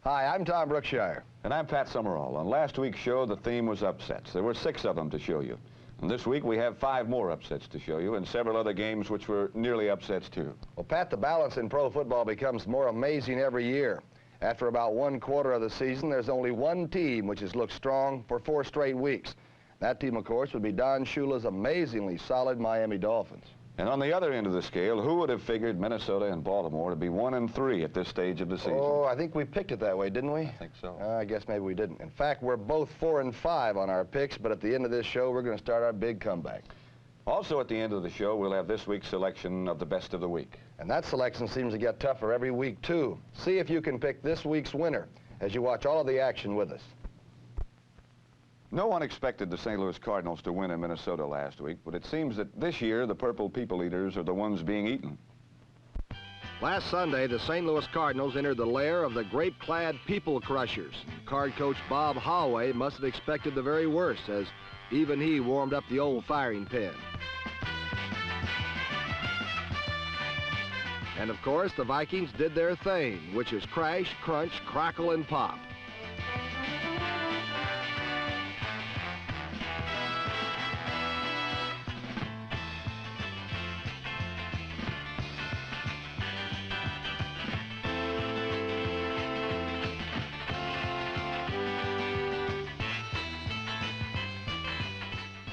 Hi, I'm Tom Brookshire. And I'm Pat Summerall. On last week's show, the theme was upsets. There were 6 of them to show you. And this week, we have 5 more upsets to show you and several other games which were nearly upsets, too. Well, Pat, the balance in pro football becomes more amazing every year. After about 1/4 of the season, there's only one team which has looked strong for 4 straight weeks. That team, of course, would be Don Shula's amazingly solid Miami Dolphins. And on the other end of the scale, who would have figured Minnesota and Baltimore to be 1-3 at this stage of the season? Oh, I think we picked it that way, didn't we? I think so. I guess maybe we didn't. In fact, we're both 4-5 on our picks, but at the end of this show, we're going to start our big comeback. Also at the end of the show, we'll have this week's selection of the best of the week. And that selection seems to get tougher every week, too. See if you can pick this week's winner as you watch all of the action with us. No one expected the St. Louis Cardinals to win in Minnesota last week, but it seems that this year the Purple People Eaters are the ones being eaten. Last Sunday, the St. Louis Cardinals entered the lair of the grape-clad People Crushers. Card coach Bob Holloway must have expected the very worst, as even he warmed up the old firing pin. And of course, the Vikings did their thing, which is crash, crunch, crackle, and pop.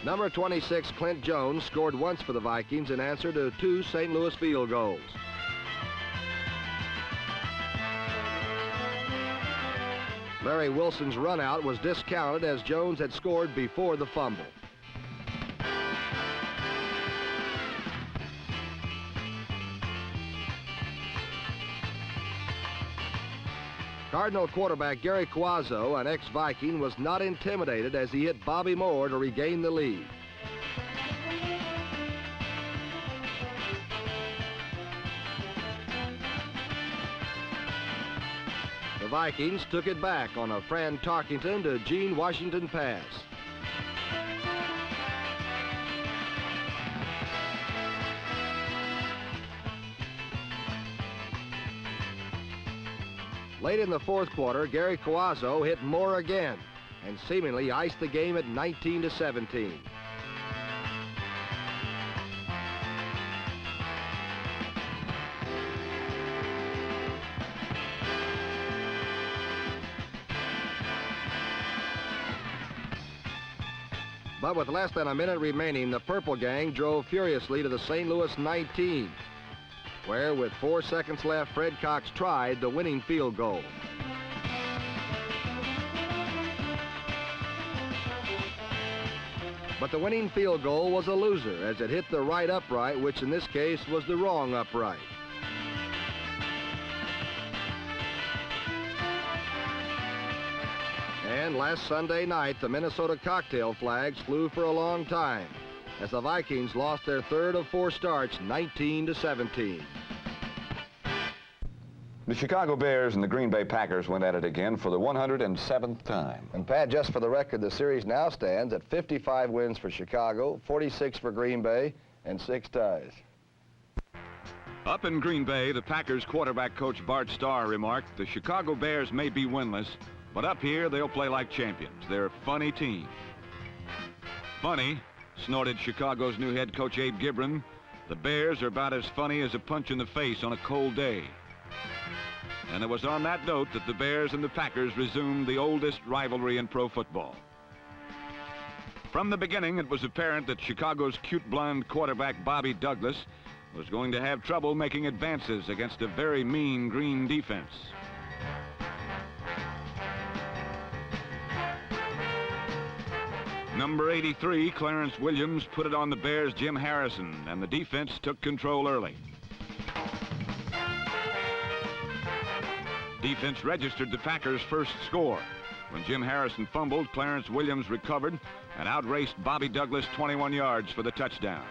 Number 26, Clint Jones, scored once for the Vikings in answer to 2 St. Louis field goals. Larry Wilson's runout was discounted as Jones had scored before the fumble. Cardinal quarterback Gary Cuozzo, an ex-Viking, was not intimidated as he hit Bobby Moore to regain the lead. The Vikings took it back on a Fran Tarkington to Gene Washington pass. Late in the 4th quarter, Gary Cuozzo hit Moore again and seemingly iced the game at 19-17. But with less than a minute remaining, the Purple Gang drove furiously to the St. Louis 19. Where, with 4 seconds left, Fred Cox tried the winning field goal. But the winning field goal was a loser as it hit the right upright, which in this case was the wrong upright. And last Sunday night, the Minnesota cocktail flags flew for a long time as the Vikings lost their 3rd of 4 starts, 19-17. The Chicago Bears and the Green Bay Packers went at it again for the 107th time. And Pat, just for the record, the series now stands at 55 wins for Chicago, 46 for Green Bay, and 6 ties. Up in Green Bay, the Packers quarterback coach Bart Starr remarked, "The Chicago Bears may be winless, but up here they'll play like champions. They're a funny team." Funny, snorted Chicago's new head coach Abe Gibran. The Bears are about as funny as a punch in the face on a cold day. And it was on that note that the Bears and the Packers resumed the oldest rivalry in pro football. From the beginning, it was apparent that Chicago's cute blonde quarterback Bobby Douglas was going to have trouble making advances against a very mean green defense. Number 83, Clarence Williams, put it on the Bears' Jim Harrison, and the defense took control early. Defense registered the Packers' first score. When Jim Harrison fumbled, Clarence Williams recovered and outraced Bobby Douglas 21 yards for the touchdown.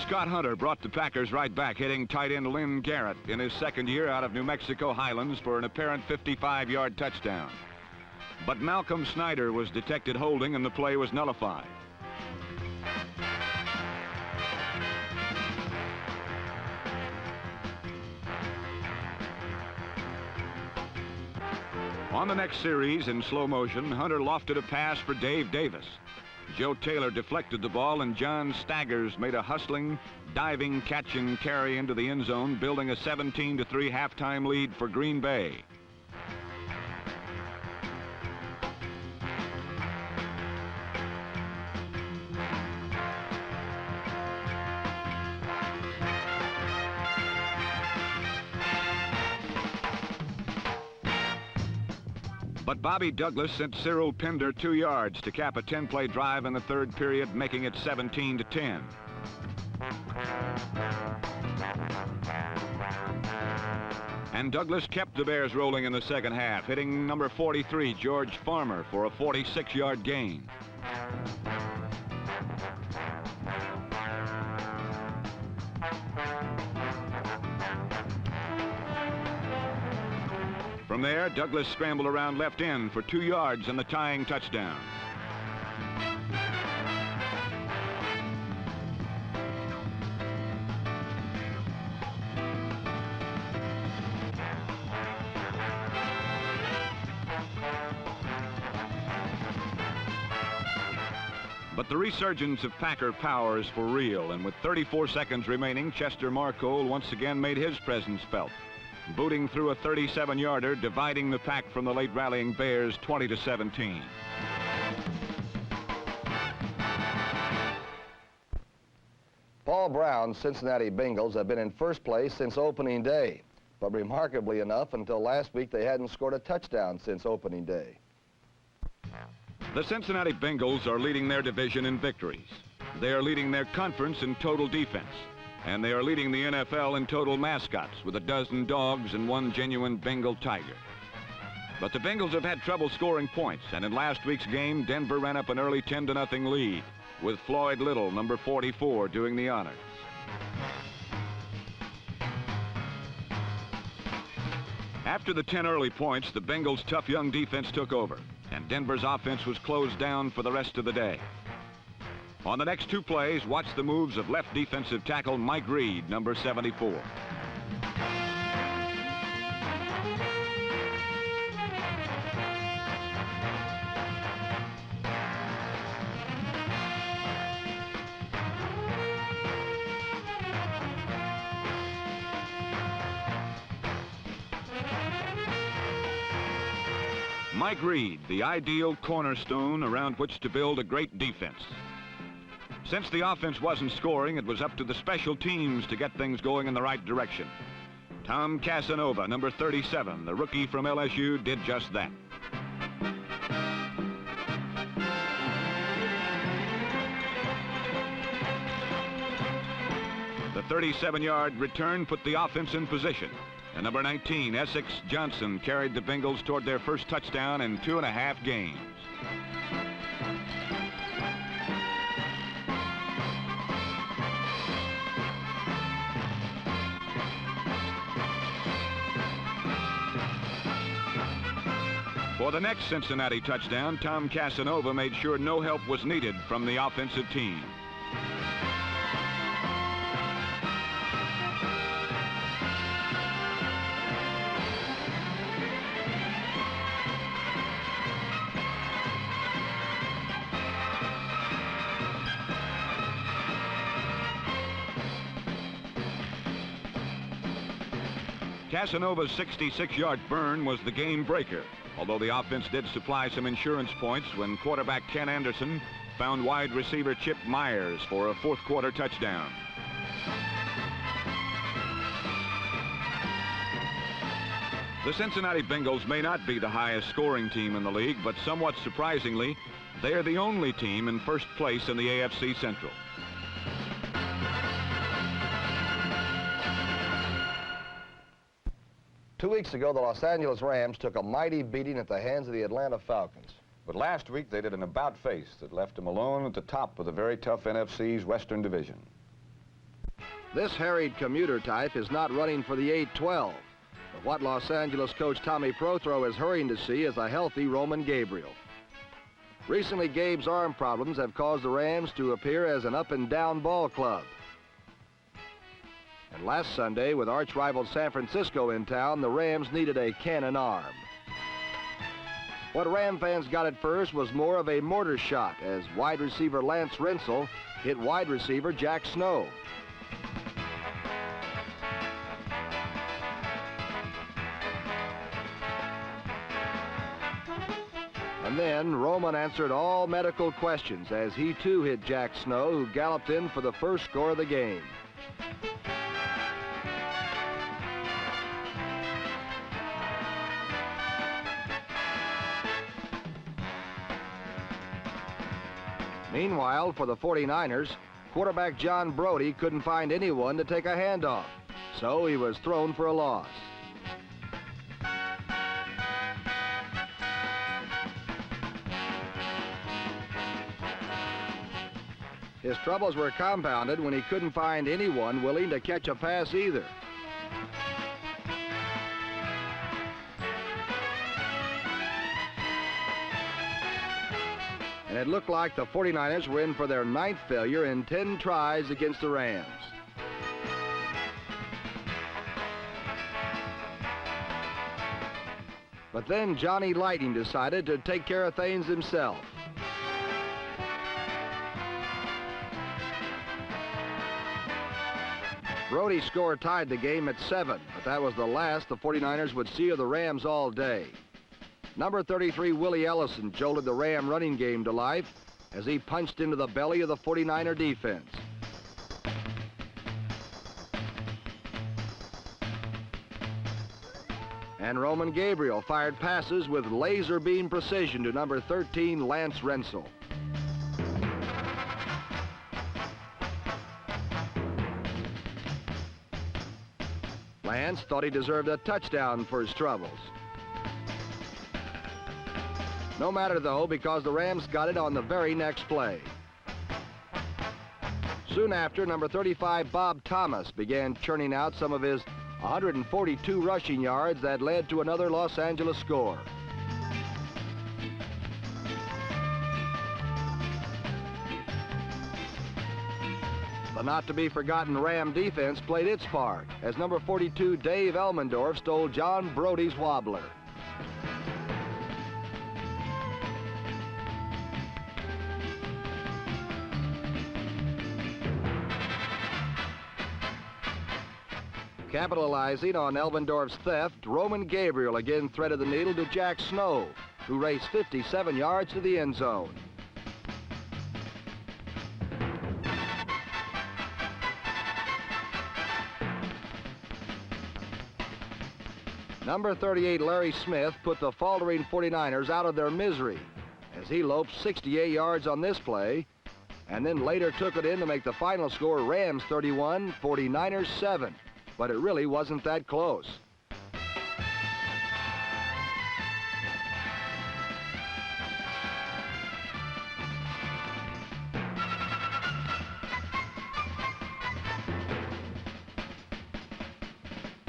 Scott Hunter brought the Packers right back, hitting tight end Lynn Garrett in his 2nd year out of New Mexico Highlands for an apparent 55-yard touchdown. But Malcolm Snyder was detected holding and the play was nullified. On the next series, in slow motion, Hunter lofted a pass for Dave Davis. Joe Taylor deflected the ball, and John Staggers made a hustling, diving catch and carry into the end zone, building a 17-3 halftime lead for Green Bay. But Bobby Douglas sent Cyril Pinder 2 yards to cap a 10-play drive in the third period, making it 17-10. And Douglas kept the Bears rolling in the second half, hitting number 43, George Farmer, for a 46-yard gain. From there, Douglas scrambled around left end for 2 yards and the tying touchdown. But the resurgence of Packer power is for real, and with 34 seconds remaining, Chester Marcole once again made his presence felt, booting through a 37-yarder, dividing the pack from the late rallying Bears 20-17. Paul Brown's Cincinnati Bengals have been in first place since opening day. But remarkably enough, until last week, they hadn't scored a touchdown since opening day. The Cincinnati Bengals are leading their division in victories. They are leading their conference in total defense. And they are leading the NFL in total mascots, with 12 dogs and 1 genuine Bengal tiger. But the Bengals have had trouble scoring points, and in last week's game, Denver ran up an early 10-0 lead, with Floyd Little, number 44, doing the honors. After the 10 early points, the Bengals' tough young defense took over, and Denver's offense was closed down for the rest of the day. On the next 2 plays, watch the moves of left defensive tackle Mike Reed, number 74. Mike Reed, the ideal cornerstone around which to build a great defense. Since the offense wasn't scoring, it was up to the special teams to get things going in the right direction. Tom Casanova, number 37, the rookie from LSU, did just that. The 37-yard return put the offense in position. And number 19, Essex Johnson, carried the Bengals toward their first touchdown in 2.5 games. For the next Cincinnati touchdown, Tom Casanova made sure no help was needed from the offensive team. Casanova's 66-yard burn was the game breaker, although the offense did supply some insurance points when quarterback Ken Anderson found wide receiver Chip Myers for a fourth-quarter touchdown. The Cincinnati Bengals may not be the highest scoring team in the league, but somewhat surprisingly, they are the only team in first place in the AFC Central. Two weeks ago, the Los Angeles Rams took a mighty beating at the hands of the Atlanta Falcons. But last week, they did an about-face that left them alone at the top of the very tough NFC's Western Division. This harried commuter type is not running for the 8-12. But what Los Angeles coach Tommy Prothro is hurrying to see is a healthy Roman Gabriel. Recently, Gabe's arm problems have caused the Rams to appear as an up-and-down ball club. And last Sunday, with arch-rival San Francisco in town, the Rams needed a cannon arm. What Ram fans got at first was more of a mortar shot as wide receiver Lance Rensel hit wide receiver Jack Snow. And then Roman answered all medical questions as he too hit Jack Snow, who galloped in for the first score of the game. Meanwhile, for the 49ers, quarterback John Brody couldn't find anyone to take a handoff, so he was thrown for a loss. His troubles were compounded when he couldn't find anyone willing to catch a pass either. And it looked like the 49ers were in for their 9th failure in 10 tries against the Rams. But then Johnny Lightning decided to take care of things himself. Brody's score tied the game at 7, but that was the last the 49ers would see of the Rams all day. Number 33, Willie Ellison, jolted the Ram running game to life as he punched into the belly of the 49er defense. And Roman Gabriel fired passes with laser beam precision to number 13, Lance Rensel. Lance thought he deserved a touchdown for his troubles. No matter, though, because the Rams got it on the very next play. Soon after, number 35, Bob Thomas, began churning out some of his 142 rushing yards that led to another Los Angeles score. The not-to-be-forgotten Ram defense played its part as number 42, Dave Elmendorf, stole John Brody's wobbler. Capitalizing on Elmendorf's theft, Roman Gabriel again threaded the needle to Jack Snow, who raced 57 yards to the end zone. Number 38, Larry Smith, put the faltering 49ers out of their misery as he loped 68 yards on this play and then later took it in to make the final score Rams 31, 49ers 7. But it really wasn't that close.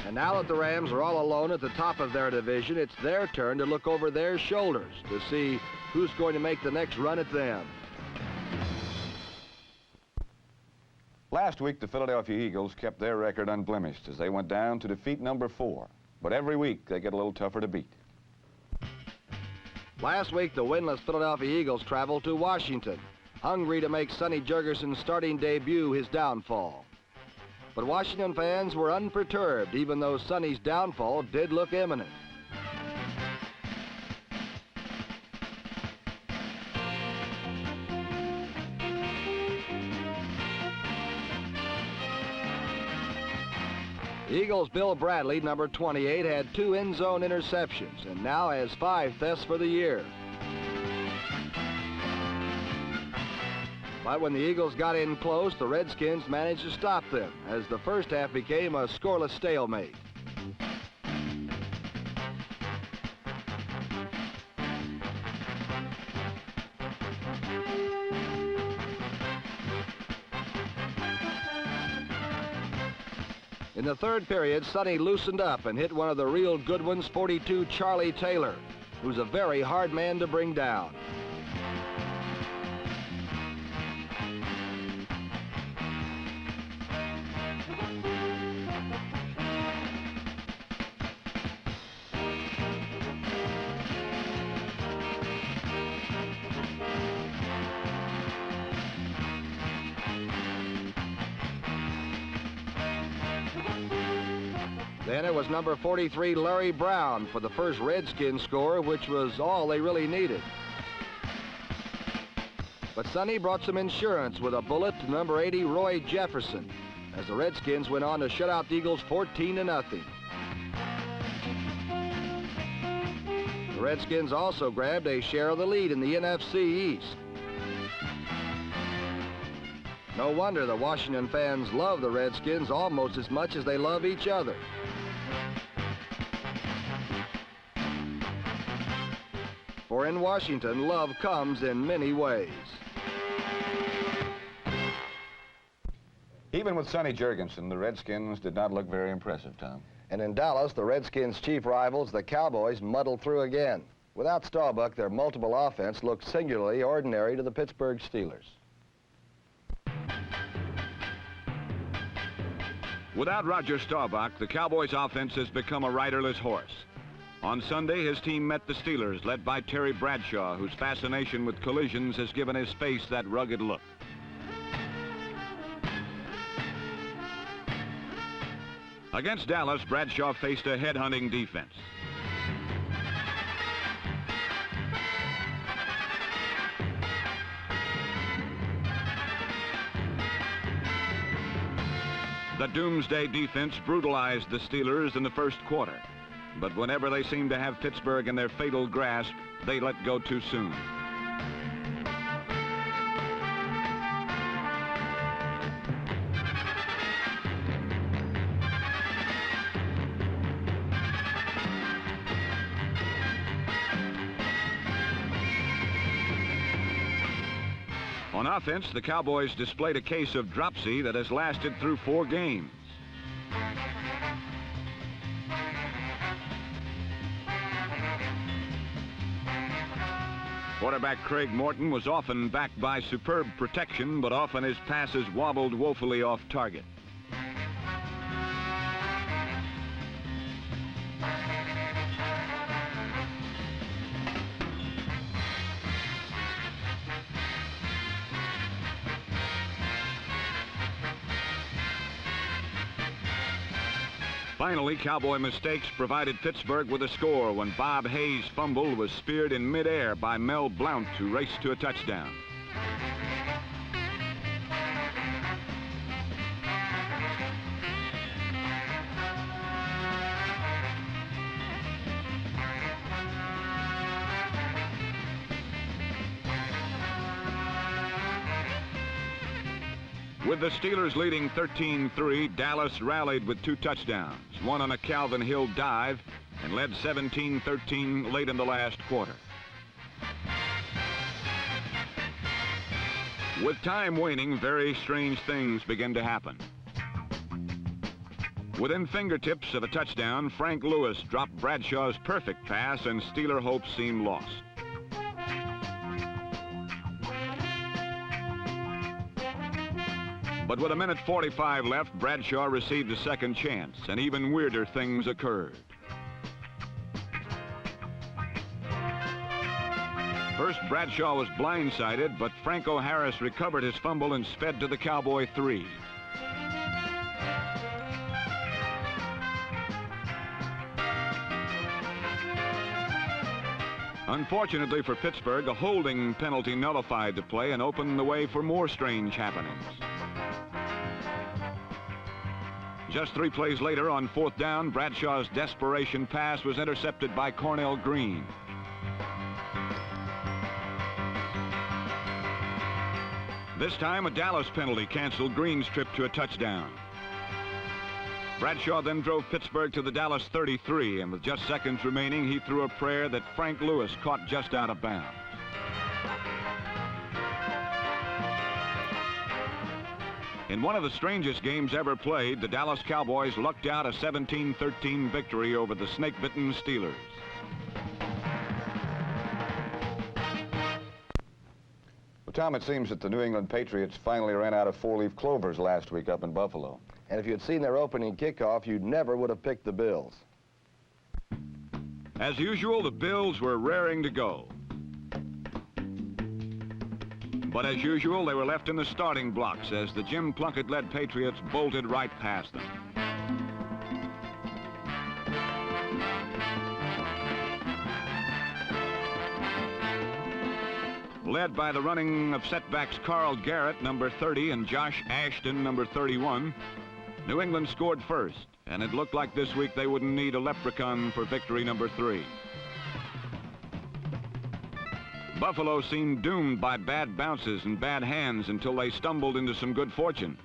And now that the Rams are all alone at the top of their division, it's their turn to look over their shoulders to see who's going to make the next run at them. Last week, the Philadelphia Eagles kept their record unblemished as they went down to defeat number 4. But every week, they get a little tougher to beat. Last week, the winless Philadelphia Eagles traveled to Washington, hungry to make Sonny Jurgensen's starting debut his downfall. But Washington fans were unperturbed, even though Sonny's downfall did look imminent. Eagles' Bill Bradley, number 28, had 2 end-zone interceptions and now has 5 thefts for the year. But when the Eagles got in close, the Redskins managed to stop them as the first half became a scoreless stalemate. In the third period, Sonny loosened up and hit one of the real good ones, 42, Charlie Taylor, who's a very hard man to bring down. Then it was number 43, Larry Brown, for the first Redskins score, which was all they really needed. But Sonny brought some insurance with a bullet to number 80, Roy Jefferson, as the Redskins went on to shut out the Eagles 14-0. The Redskins also grabbed a share of the lead in the NFC East. No wonder the Washington fans love the Redskins almost as much as they love each other. For in Washington, love comes in many ways. Even with Sonny Jurgensen, the Redskins did not look very impressive, Tom. And in Dallas, the Redskins' chief rivals, the Cowboys, muddled through again. Without Staubach, their multiple offense looked singularly ordinary to the Pittsburgh Steelers. Without Roger Staubach, the Cowboys' offense has become a riderless horse. On Sunday, his team met the Steelers, led by Terry Bradshaw, whose fascination with collisions has given his face that rugged look. Against Dallas, Bradshaw faced a head-hunting defense. The Doomsday defense brutalized the Steelers in the first quarter. But whenever they seemed to have Pittsburgh in their fatal grasp, they let go too soon. On offense, the Cowboys displayed a case of dropsy that has lasted through 4 games. Quarterback Craig Morton was often backed by superb protection, but often his passes wobbled woefully off target. Finally, Cowboy mistakes provided Pittsburgh with a score when Bob Hayes' fumble was speared in midair by Mel Blount, who raced to a touchdown. With the Steelers leading 13-3, Dallas rallied with 2 touchdowns, one on a Calvin Hill dive, and led 17-13 late in the last quarter. With time waning, very strange things began to happen. Within fingertips of a touchdown, Frank Lewis dropped Bradshaw's perfect pass, and Steeler hopes seemed lost. But with 1:45 left, Bradshaw received a second chance, and even weirder things occurred. First, Bradshaw was blindsided, but Franco Harris recovered his fumble and sped to the Cowboy 3. Unfortunately for Pittsburgh, a holding penalty nullified the play and opened the way for more strange happenings. Just 3 plays later, on 4th down, Bradshaw's desperation pass was intercepted by Cornell Green. This time, a Dallas penalty canceled Green's trip to a touchdown. Bradshaw then drove Pittsburgh to the Dallas 33, and with just seconds remaining, he threw a prayer that Frank Lewis caught just out of bounds. In one of the strangest games ever played, the Dallas Cowboys lucked out a 17-13 victory over the snake-bitten Steelers. Well, Tom, it seems that the New England Patriots finally ran out of 4-leaf clovers last week up in Buffalo. And if you had seen their opening kickoff, you never would have picked the Bills. As usual, the Bills were raring to go. But as usual, they were left in the starting blocks as the Jim Plunkett-led Patriots bolted right past them. Led by the running of setbacks Carl Garrett, number 30, and Josh Ashton, number 31, New England scored first, and it looked like this week they wouldn't need a leprechaun for victory number 3. Buffalo seemed doomed by bad bounces and bad hands until they stumbled into some good fortune.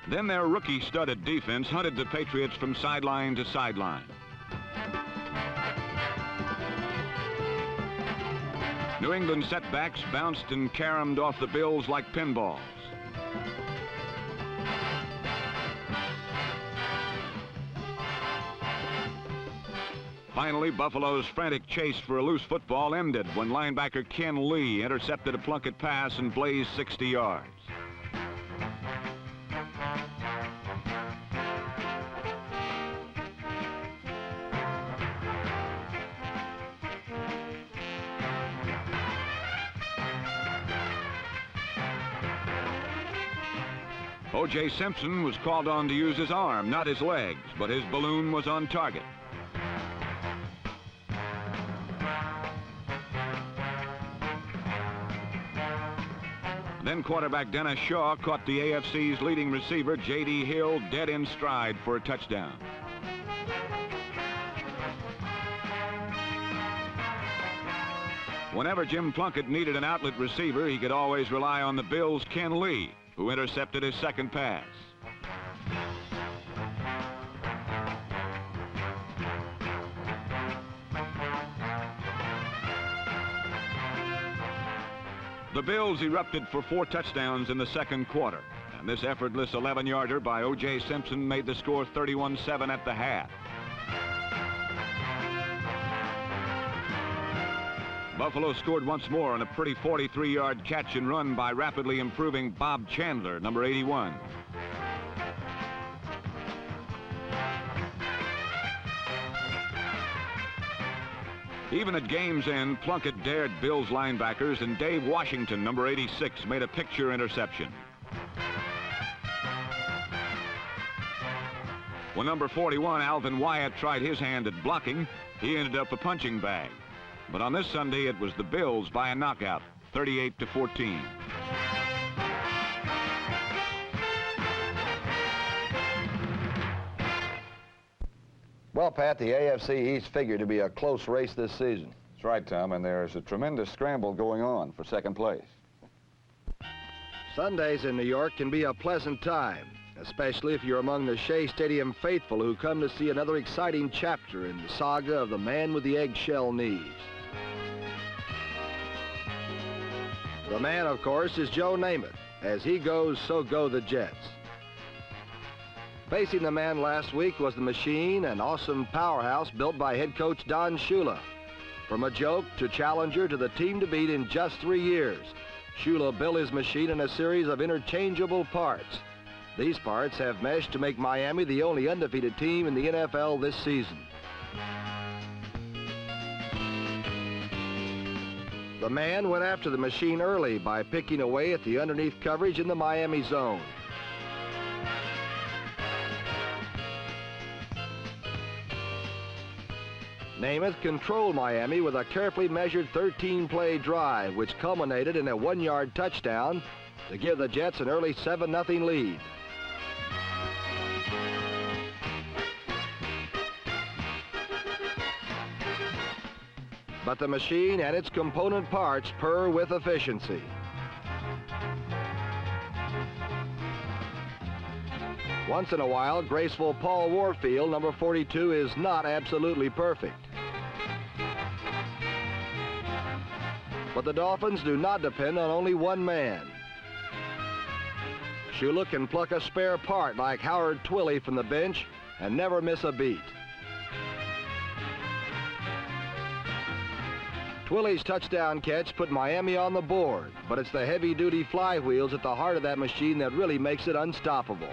Then their rookie-studded defense hunted the Patriots from sideline to sideline. New England setbacks bounced and caromed off the Bills like pinballs. Finally, Buffalo's frantic chase for a loose football ended when linebacker Ken Lee intercepted a Plunkett pass and blazed 60 yards. O.J. Simpson was called on to use his arm, not his legs, but his balloon was on target. Then quarterback Dennis Shaw caught the AFC's leading receiver, J.D. Hill, dead in stride for a touchdown. Whenever Jim Plunkett needed an outlet receiver, he could always rely on the Bills' Ken Lee, who intercepted his second pass. The Bills erupted for 4 touchdowns in the second quarter, and this effortless 11-yarder by O.J. Simpson made the score 31-7 at the half. Buffalo scored once more on a pretty 43-yard catch and run by rapidly improving Bob Chandler, number 81. Even at game's end, Plunkett dared Bills linebackers, and Dave Washington, number 86, made a picture interception. When number 41, Alvin Wyatt, tried his hand at blocking, he ended up a punching bag. But on this Sunday, it was the Bills by a knockout, 38-14. Well, Pat, the AFC East figured to be a close race this season. That's right, Tom, and there's a tremendous scramble going on for second place. Sundays in New York can be a pleasant time, especially if you're among the Shea Stadium faithful who come to see another exciting chapter in the saga of the man with the eggshell knees. The man, of course, is Joe Namath. As he goes, so go the Jets. Facing the man last week was the machine, an awesome powerhouse built by head coach Don Shula. From a joke to challenger to the team to beat in just 3 years, Shula built his machine in a series of interchangeable parts. These parts have meshed to make Miami the only undefeated team in the NFL this season. The man went after the machine early by picking away at the underneath coverage in the Miami zone. Namath controlled Miami with a carefully measured 13-play drive, which culminated in a 1-yard touchdown to give the Jets an early 7-0 lead. But the machine and its component parts purr with efficiency. Once in a while, graceful Paul Warfield, number 42, is not absolutely perfect. But the Dolphins do not depend on only one man. Shula can pluck a spare part like Howard Twilley from the bench and never miss a beat. Twilley's touchdown catch put Miami on the board, but it's the heavy-duty flywheels at the heart of that machine that really makes it unstoppable.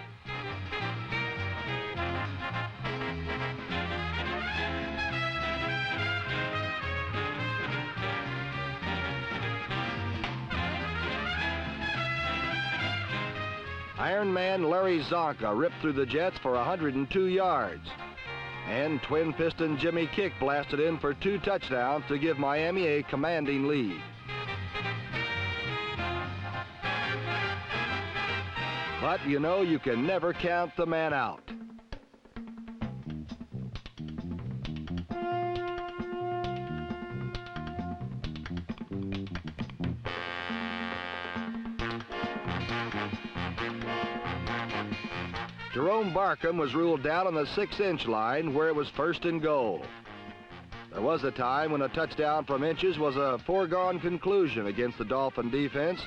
Iron Man Larry Zonka ripped through the Jets for 102 yards. And twin piston Jimmy Kick blasted in for 2 touchdowns to give Miami a commanding lead. But you know, you can never count the man out. Jerome Barkham was ruled down on the 6-inch line where it was 1st and goal. There was a time when a touchdown from inches was a foregone conclusion against the Dolphin defense,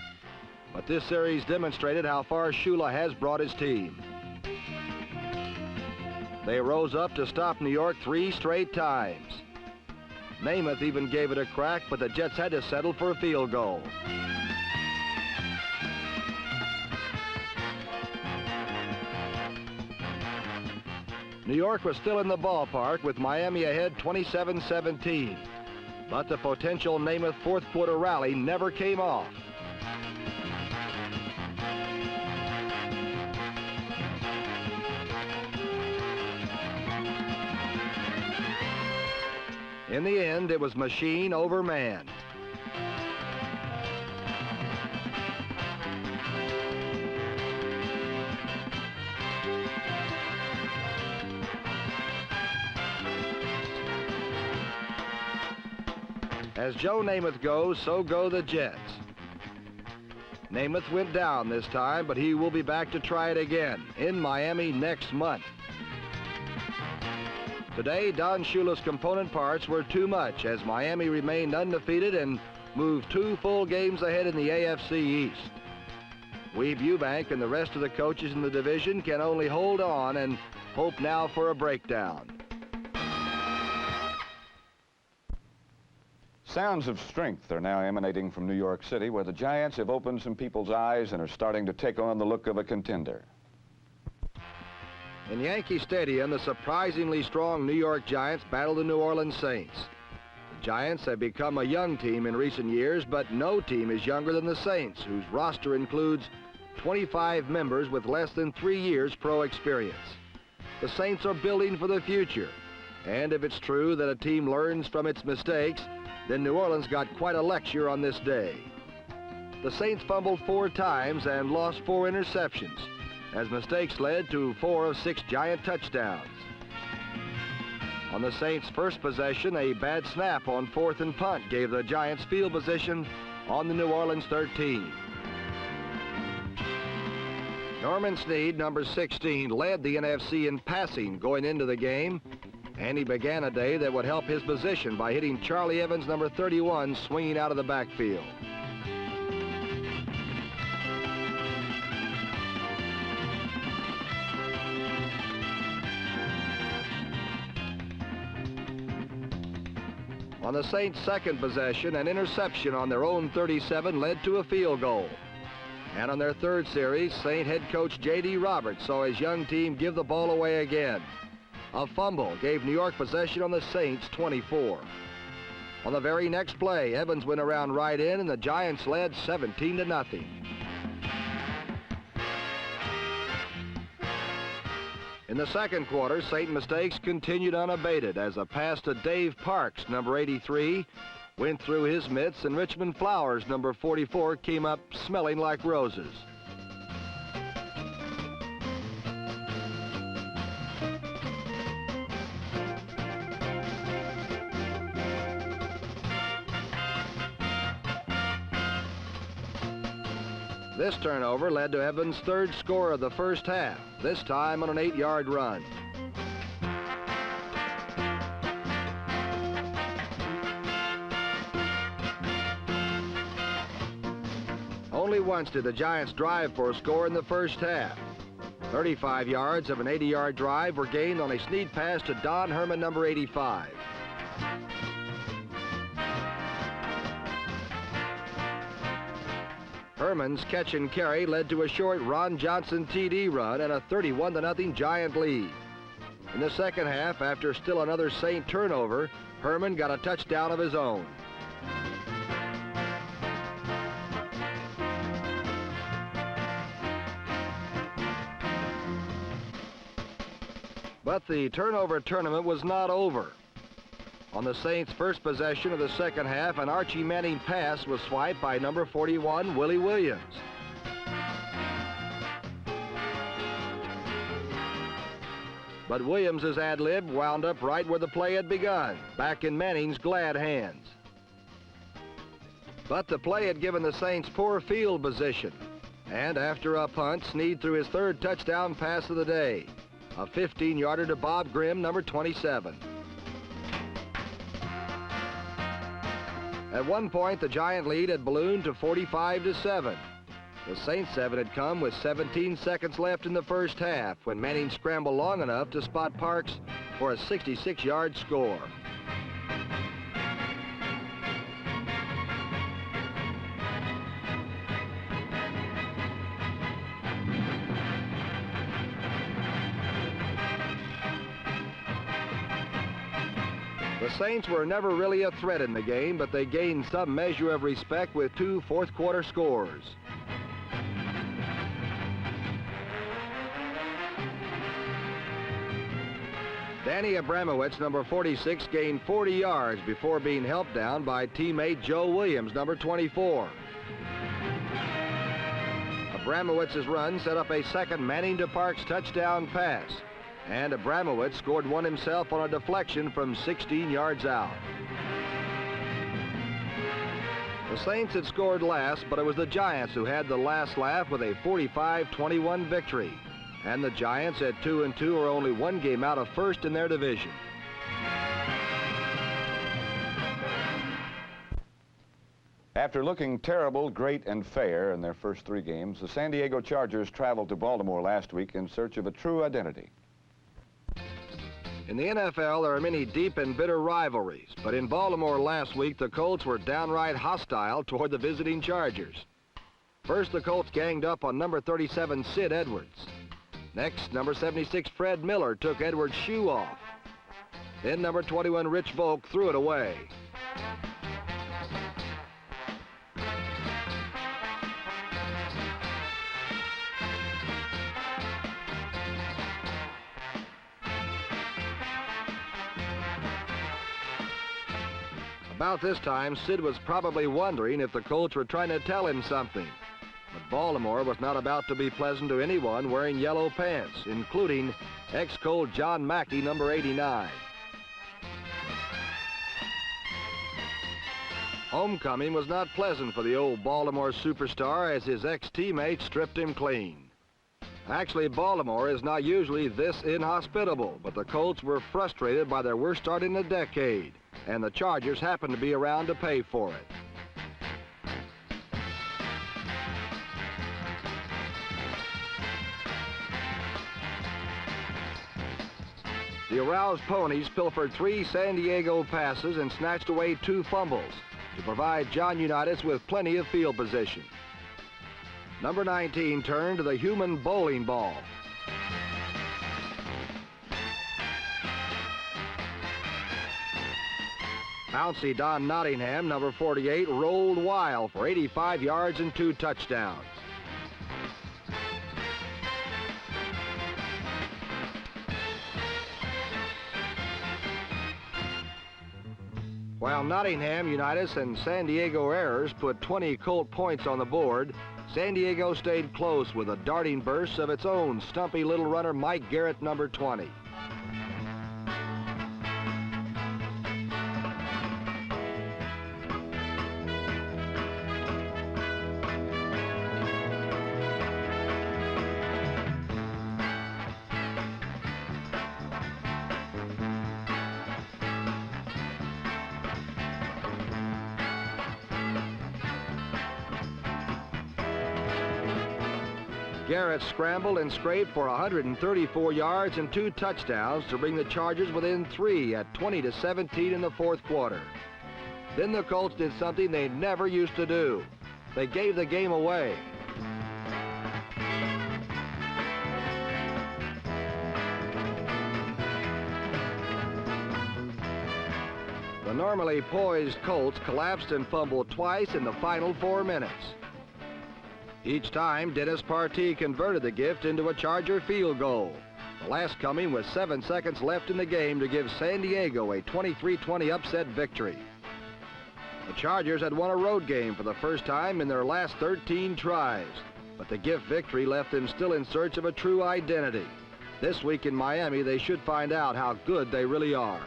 but this series demonstrated how far Shula has brought his team. They rose up to stop New York 3 straight times. Namath even gave it a crack, but the Jets had to settle for a field goal. New York was still in the ballpark with Miami ahead 27-17, but the potential Namath fourth quarter rally never came off. In the end, it was machine over man. As Joe Namath goes, so go the Jets. Namath went down this time, but he will be back to try it again in Miami next month. Today, Don Shula's component parts were too much as Miami remained undefeated and moved 2 full games ahead in the AFC East. Weeb Eubank and the rest of the coaches in the division can only hold on and hope now for a breakdown. Sounds of strength are now emanating from New York City, where the Giants have opened some people's eyes and are starting to take on the look of a contender. In Yankee Stadium, the surprisingly strong New York Giants battle the New Orleans Saints. The Giants have become a young team in recent years, but no team is younger than the Saints, whose roster includes 25 members with less than 3 years pro experience. The Saints are building for the future, and if it's true that a team learns from its mistakes, then New Orleans got quite a lecture on this day. The Saints fumbled 4 times and lost 4 interceptions, as mistakes led to 4 of 6 Giant touchdowns. On the Saints' first possession, a bad snap on 4th and punt gave the Giants field position on the New Orleans 13. Norman Snead, number 16, led the NFC in passing going into the game, and he began a day that would help his position by hitting Charlie Evans, number 31, swinging out of the backfield. On the Saints' second possession, an interception on their own 37 led to a field goal. And on their third series, Saint head coach J.D. Roberts saw his young team give the ball away again. A fumble gave New York possession on the Saints' 24. On the very next play, Evans went around right in and the Giants led 17-0. In the second quarter, Saint mistakes continued unabated as a pass to Dave Parks, number 83, went through his mitts, and Richmond Flowers, number 44, came up smelling like roses. This turnover led to Evans' third score of the first half, this time on an 8-yard run. Only once did the Giants drive for a score in the first half. 35 yards of an 80-yard drive were gained on a Snead pass to Don Herman, number 85. Herman's catch and carry led to a short Ron Johnson TD run and a 31-0 Giant lead. In the second half, after still another Saint turnover, Herman got a touchdown of his own. But the turnover tournament was not over. On the Saints' first possession of the second half, an Archie Manning pass was swiped by number 41, Willie Williams. But Williams' ad-lib wound up right where the play had begun, back in Manning's glad hands. But the play had given the Saints poor field position, and after a punt, Snead threw his third touchdown pass of the day, a 15-yarder to Bob Grimm, number 27. At one point, the Giant lead had ballooned to 45-7. The Saints' 7 had come with 17 seconds left in the first half when Manning scrambled long enough to spot Parks for a 66-yard score. The Saints were never really a threat in the game, but they gained some measure of respect with two fourth-quarter scores. Danny Abramowitz, number 46, gained 40 yards before being helped down by teammate Joe Williams, number 24. Abramowitz's run set up a second Manning to Parks touchdown pass, and Abramowitz scored one himself on a deflection from 16 yards out. The Saints had scored last, but it was the Giants who had the last laugh with a 45-21 victory. And the Giants at 2-2 are only one game out of first in their division. After looking terrible, great, and fair in their first three games, the San Diego Chargers traveled to Baltimore last week in search of a true identity. In the NFL, there are many deep and bitter rivalries, but in Baltimore last week, the Colts were downright hostile toward the visiting Chargers. First, the Colts ganged up on number 37, Sid Edwards. Next, number 76, Fred Miller took Edwards' shoe off. Then number 21, Rich Volk threw it away. About this time, Sid was probably wondering if the Colts were trying to tell him something. But Baltimore was not about to be pleasant to anyone wearing yellow pants, including ex-Colt John Mackey, number 89. Homecoming was not pleasant for the old Baltimore superstar as his ex-teammates stripped him clean. Actually, Baltimore is not usually this inhospitable, but the Colts were frustrated by their worst start in a decade, and the Chargers happened to be around to pay for it. The aroused ponies pilfered 3 San Diego passes and snatched away 2 fumbles to provide John Unitas with plenty of field position. Number 19 turned to the human bowling ball. Bouncy Don Nottingham, number 48, rolled wild for 85 yards and 2 touchdowns. While Nottingham, Unitas, and San Diego errors put 20 Colt points on the board, San Diego stayed close with a darting burst of its own stumpy little runner Mike Garrett, number 20. Garrett scrambled and scraped for 134 yards and 2 touchdowns to bring the Chargers within 3 at 20-17 in the fourth quarter. Then the Colts did something they never used to do. They gave the game away. The normally poised Colts collapsed and fumbled twice in the final 4 minutes. Each time, Dennis Partee converted the gift into a Charger field goal. The last coming with 7 seconds left in the game to give San Diego a 23-20 upset victory. The Chargers had won a road game for the first time in their last 13 tries, but the gift victory left them still in search of a true identity. This week in Miami, they should find out how good they really are.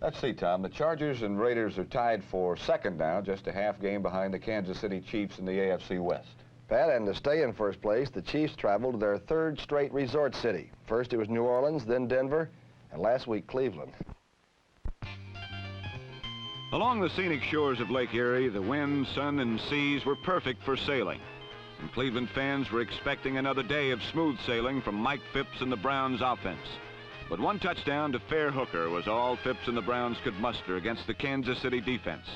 Let's see, Tom. The Chargers and Raiders are tied for second now, just a half game behind the Kansas City Chiefs in the AFC West. Pat, and to stay in first place, the Chiefs traveled to their third straight resort city. First it was New Orleans, then Denver, and last week Cleveland. Along the scenic shores of Lake Erie, the wind, sun, and seas were perfect for sailing. And Cleveland fans were expecting another day of smooth sailing from Mike Phipps and the Browns' offense. But one touchdown to fair hooker was all Phipps and the Browns could muster against the Kansas City defense.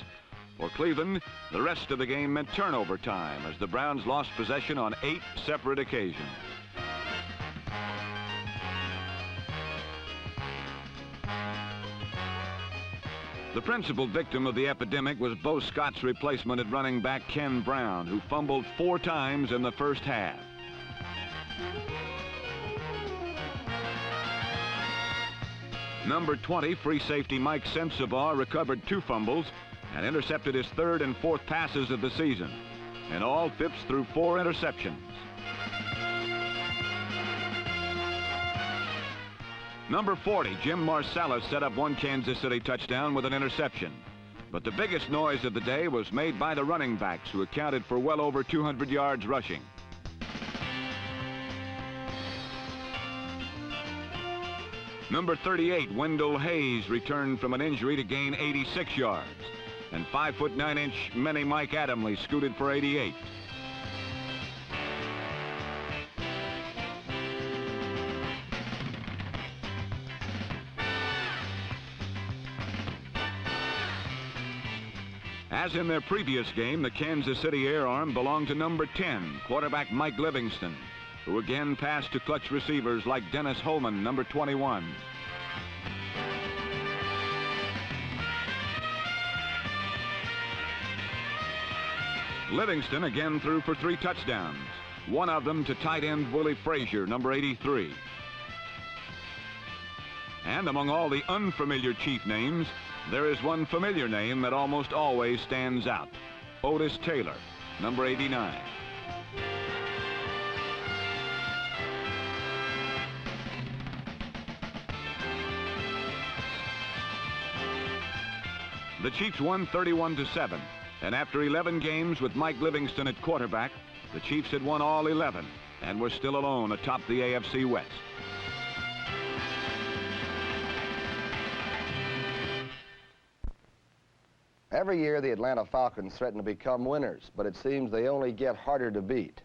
For Cleveland, the rest of the game meant turnover time as the Browns lost possession on 8 separate occasions. The principal victim of the epidemic was Bo Scott's replacement at running back Ken Brown, who fumbled 4 times in the first half. Number 20, free safety Mike Sensabaugh recovered 2 fumbles and intercepted his 3rd and 4th passes of the season. In all, Phipps threw 4 interceptions. Number 40, Jim Marsalis set up 1 Kansas City touchdown with an interception. But the biggest noise of the day was made by the running backs, who accounted for well over 200 yards rushing. Number 38, Wendell Hayes, returned from an injury to gain 86 yards. And 5'9" mini Mike Adamley scooted for 88. As in their previous game, the Kansas City air arm belonged to number 10, quarterback Mike Livingston, who again passed to clutch receivers like Dennis Holman, number 21. Livingston again threw for 3 touchdowns, one of them to tight end Willie Frazier, number 83. And among all the unfamiliar Chief names, there is one familiar name that almost always stands out: Otis Taylor, number 89. The Chiefs won 31-7, and after 11 games with Mike Livingston at quarterback, the Chiefs had won all 11 and were still alone atop the AFC West. Every year, the Atlanta Falcons threaten to become winners, but it seems they only get harder to beat.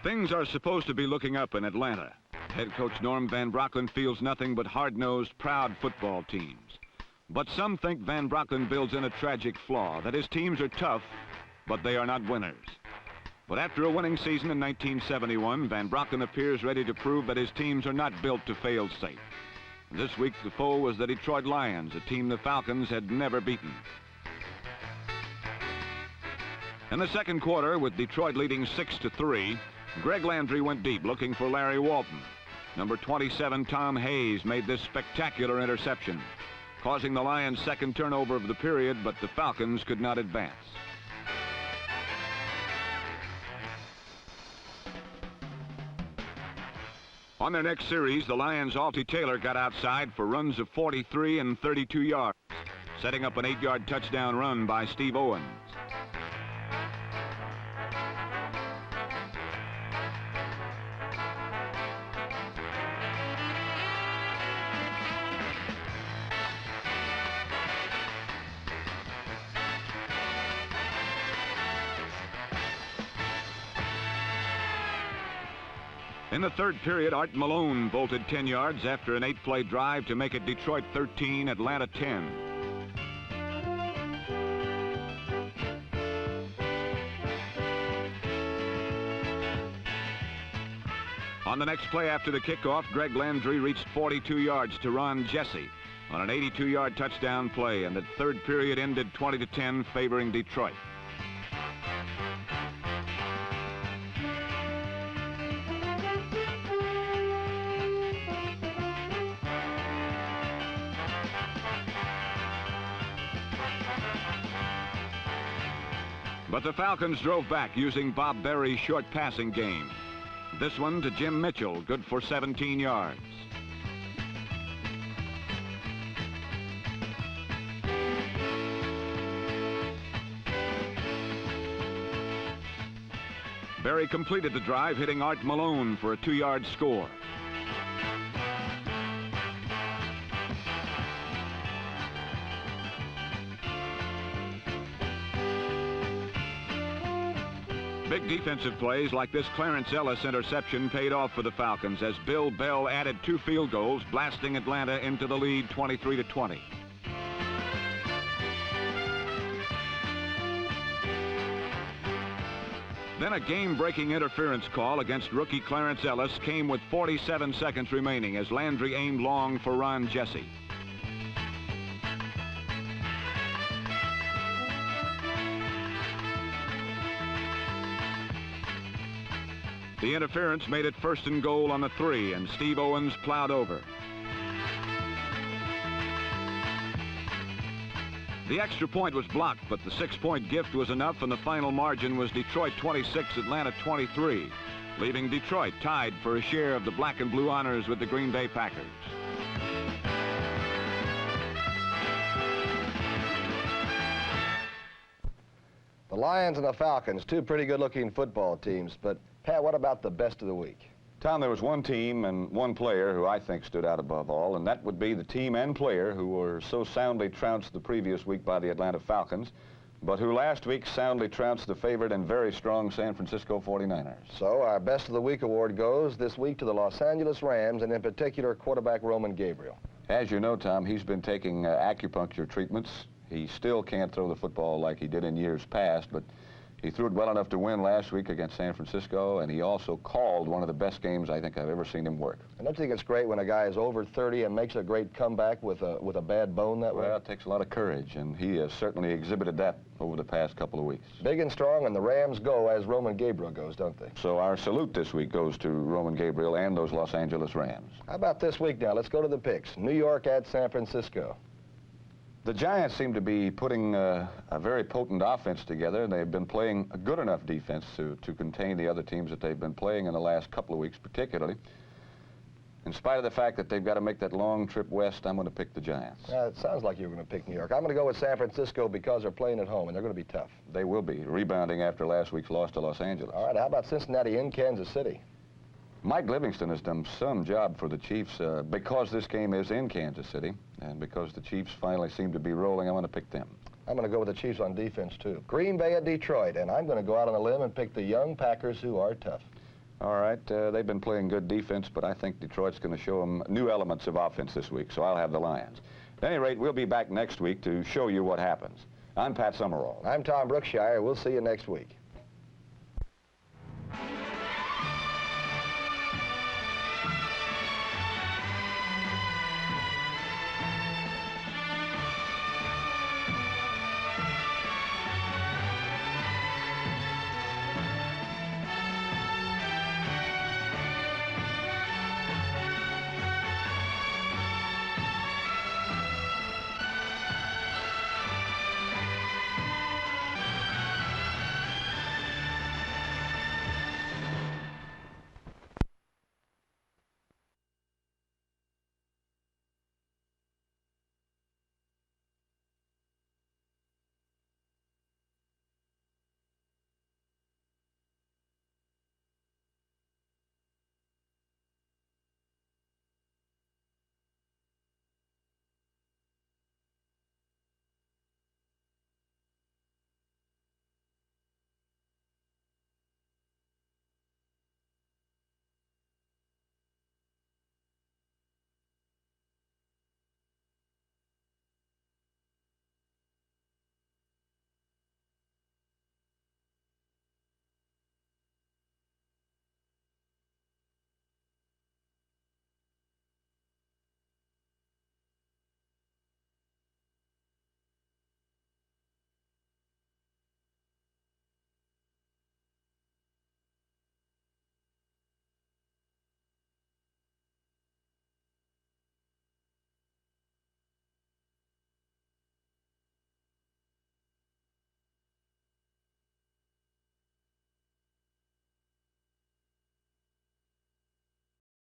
Things are supposed to be looking up in Atlanta. Head coach Norm Van Brocklin feels nothing but hard-nosed, proud football teams. But some think Van Brocklin builds in a tragic flaw, that his teams are tough, but they are not winners. But after a winning season in 1971, Van Brocklin appears ready to prove that his teams are not built to fail safe. This week, the foe was the Detroit Lions, a team the Falcons had never beaten. In the second quarter, with Detroit leading 6-3, Greg Landry went deep looking for Larry Walton. Number 27, Tom Hayes, made this spectacular interception, causing the Lions' second turnover of the period, but the Falcons could not advance. On their next series, the Lions' Alty Taylor got outside for runs of 43 and 32 yards, setting up an 8-yard touchdown run by Steve Owens. In the third period, Art Malone bolted 10 yards after an 8-play drive to make it Detroit 13, Atlanta 10. On the next play after the kickoff, Greg Landry reached 42 yards to Ron Jesse on an 82-yard touchdown play, and the third period ended 20-10, favoring Detroit. But the Falcons drove back using Bob Berry's short passing game. This one to Jim Mitchell, good for 17 yards. Berry completed the drive, hitting Art Malone for a 2-yard score. Big defensive plays like this Clarence Ellis interception paid off for the Falcons as Bill Bell added 2 field goals, blasting Atlanta into the lead 23-20. Then a game-breaking interference call against rookie Clarence Ellis came with 47 seconds remaining as Landry aimed long for Ron Jesse. The interference made it 1st and goal on the 3, and Steve Owens plowed over. The extra point was blocked, but the 6-point gift was enough, and the final margin was Detroit 26, Atlanta 23, leaving Detroit tied for a share of the black and blue honors with the Green Bay Packers. The Lions and the Falcons, 2 pretty good-looking football teams, but Pat, what about the best of the week? Tom, there was one team and one player who I think stood out above all, and that would be the team and player who were so soundly trounced the previous week by the Atlanta Falcons, but who last week soundly trounced the favored and very strong San Francisco 49ers. So our Best of the Week award goes this week to the Los Angeles Rams, and in particular, quarterback Roman Gabriel. As you know, Tom, he's been taking acupuncture treatments. He still can't throw the football like he did in years past, but he threw it well enough to win last week against San Francisco, and he also called one of the best games I think I've ever seen him work. And don't you think it's great when a guy is over 30 and makes a great comeback with a bad bone that way? Well, it takes a lot of courage, and he has certainly exhibited that over the past couple of weeks. Big and strong, and the Rams go as Roman Gabriel goes, don't they? So our salute this week goes to Roman Gabriel and those Los Angeles Rams. How about this week now? Let's go to the picks. New York at San Francisco. The Giants seem to be putting a very potent offense together. They've been playing a good enough defense to contain the other teams that they've been playing in the last couple of weeks, particularly. In spite of the fact that they've got to make that long trip west, I'm going to pick the Giants. It sounds like you're going to pick New York. I'm going to go with San Francisco because they're playing at home, and they're going to be tough. They will be, rebounding after last week's loss to Los Angeles. All right, how about Cincinnati in Kansas City? Mike Livingston has done some job for the Chiefs because this game is in Kansas City, and because the Chiefs finally seem to be rolling, I'm going to pick them. I'm going to go with the Chiefs on defense, too. Green Bay at Detroit, and I'm going to go out on a limb and pick the young Packers, who are tough. All right, they've been playing good defense, but I think Detroit's going to show them new elements of offense this week, so I'll have the Lions. At any rate, we'll be back next week to show you what happens. I'm Pat Summerall. I'm Tom Brookshire. We'll see you next week.